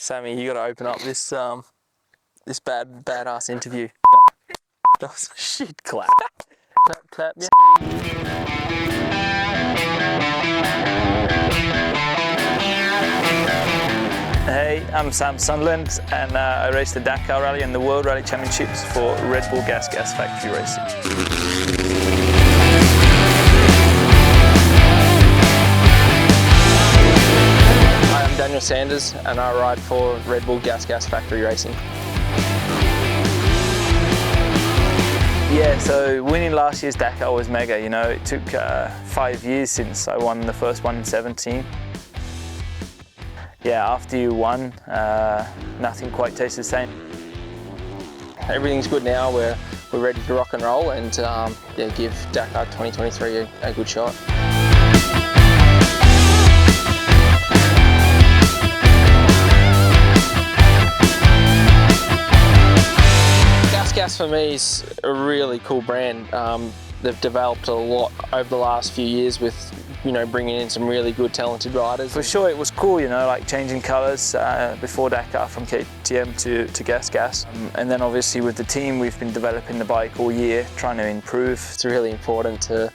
Sammy, you got to open up this this badass interview. That was a shit clap. Clap, clap, yeah. Hey, I'm Sam Sunderland, and I race the Dakar Rally and the World Rally Championships for Red Bull GASGAS Factory Racing. I'm Daniel Sanders, and I ride for Red Bull GASGAS Factory Racing. Yeah, so winning last year's Dakar was mega, you know. It took 5 years since I won the first one in 17. Yeah, after you won, nothing quite tastes the same. Everything's good now, we're ready to rock and roll and yeah, give Dakar 2023 a good shot. GASGAS for me is a really cool brand. They've developed a lot over the last few years with, you know, bringing in some really good talented riders. For sure it was cool, you know, like changing colours before Dakar from KTM to GASGAS. And then obviously with the team we've been developing the bike all year, trying to improve. It's really important to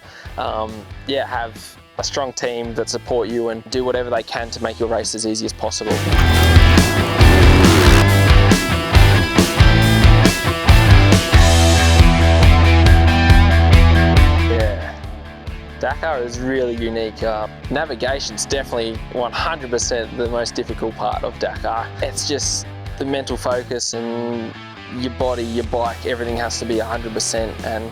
yeah, have a strong team that support you and do whatever they can to make your race as easy as possible. Dakar is really unique. Navigation's definitely 100% the most difficult part of Dakar. It's just the mental focus and your body, your bike, everything has to be 100%, and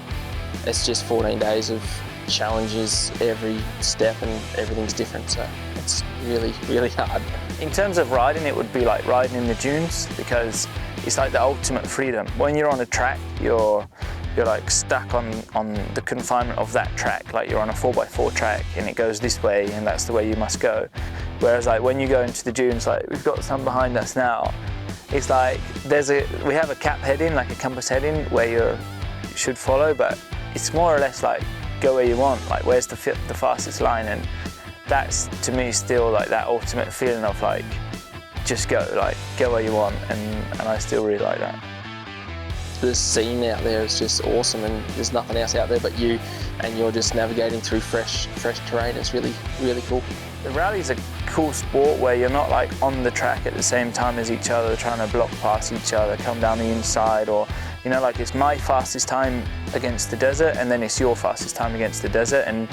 it's just 14 days of challenges every step and everything's different, so it's really, really hard. In terms of riding, it would be like riding in the dunes because it's like the ultimate freedom. When you're on a track, you're like stuck on the confinement of that track. Like you're on a 4x4 track and it goes this way and that's the way you must go. Whereas like when you go into the dunes, like we've got some behind us now, it's like we have a cap heading, like a compass heading where you should follow, but it's more or less like go where you want, like where's the fastest line, and that's to me still like that ultimate feeling of like just go where you want, and I still really like that. The scene out there is just awesome, and there's nothing else out there but you, and you're just navigating through fresh terrain. It's really, really cool. The rally's a cool sport where you're not like on the track at the same time as each other, trying to block past each other, come down the inside, or you know, like it's my fastest time against the desert and then it's your fastest time against the desert, and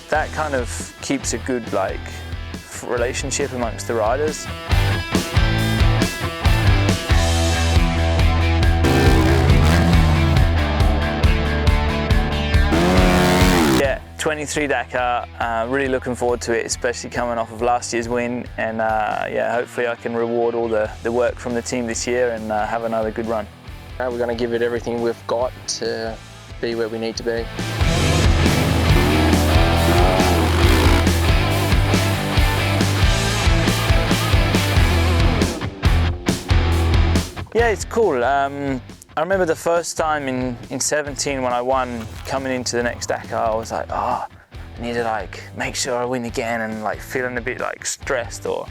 that kind of keeps a good like relationship amongst the riders. 23 Dakar, really looking forward to it, especially coming off of last year's win, and yeah, hopefully I can reward all the work from the team this year and have another good run. We're going to give it everything we've got to be where we need to be. Yeah, it's cool. I remember the first time in 17 when I won, coming into the next Dakar, I was like, oh, I need to like make sure I win again, and like feeling a bit like stressed or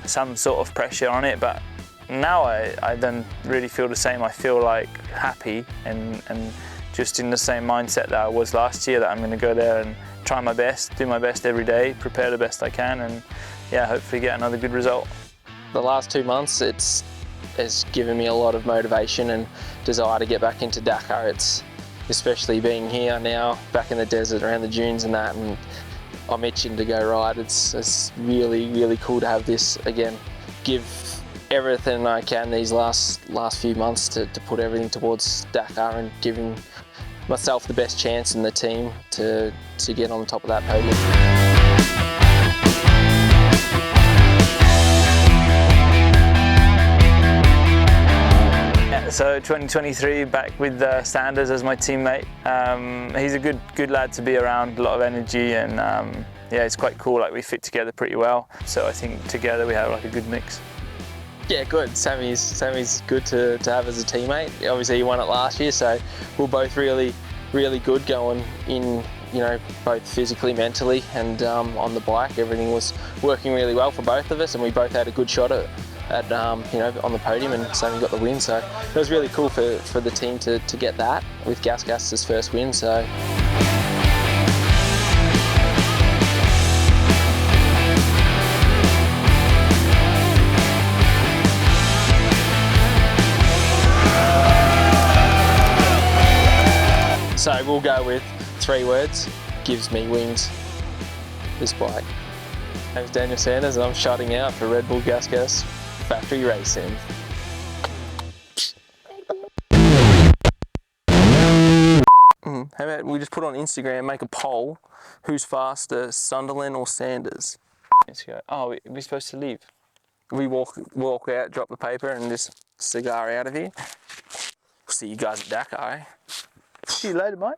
some sort of pressure on it. But now I don't really feel the same. I feel like happy and just in the same mindset that I was last year, that I'm going to go there and try my best, do my best every day, prepare the best I can, and yeah, hopefully get another good result. The last 2 months, it's given me a lot of motivation and desire to get back into Dakar. It's especially being here now, back in the desert, around the dunes and that, and I'm itching to go ride. It's really, really cool to have this again. Give everything I can these last few months to put everything towards Dakar and giving myself the best chance in the team to get on the top of that podium. So 2023, back with Sanders as my teammate. He's a good lad to be around, a lot of energy, and yeah, it's quite cool. Like we fit together pretty well. So I think together we have like a good mix. Yeah, good. Sammy's good to have as a teammate. Obviously he won it last year, so we're both really good going in, you know, both physically, mentally, and on the bike. Everything was working really well for both of us, and we both had a good shot at at you know, on the podium, and Sammy got the win. So it was really cool for the team to get that with GASGAS's first win. So. So we'll go with 3 words, gives me wings, this bike. My name's Daniel Sanders and I'm shutting out for Red Bull GASGAS Factory Racing. How about we just put on Instagram, make a poll, who's faster, Sunderland or Sanders? Let's go. Oh, we're supposed to leave. We walk out, drop the paper and just cigar out of here. See you guys at Dakar. See you later, mate.